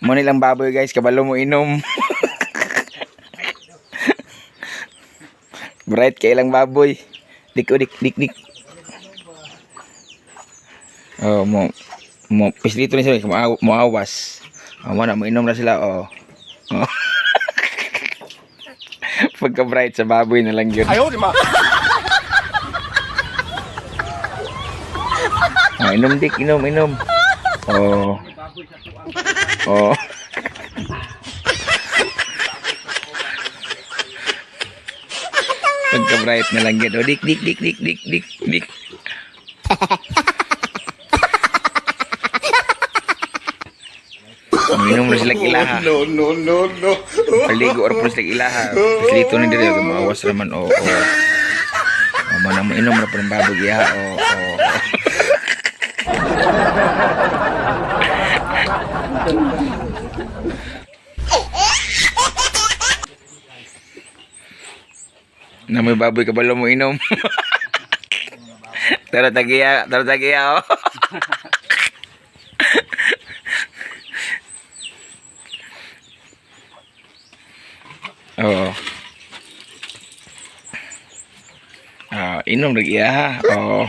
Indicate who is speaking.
Speaker 1: Mo nilang baboy guys, kabalo mo inom. Bright kay lang baboy. Dik dik dik dik. Oh, mo pislito ni sila mo awas. Mo na mo inom na sila oh. Oh. Pagka bright sa baboy na lang yun.
Speaker 2: Ayaw, di ma.
Speaker 1: Oh, inom dik, inom. Oh. Oh. Pagka bright na lang yun. Oh, dik. Minum na sila ilaha.
Speaker 2: No.
Speaker 1: Paligo or po sila ilaha. Pislito ni diri mawas naman o. Mana mo inom na po ng babog iha o. Na may baboy kabalo mo inom. Tara tagiya oh. Oo. Inom lagi ya. Oh.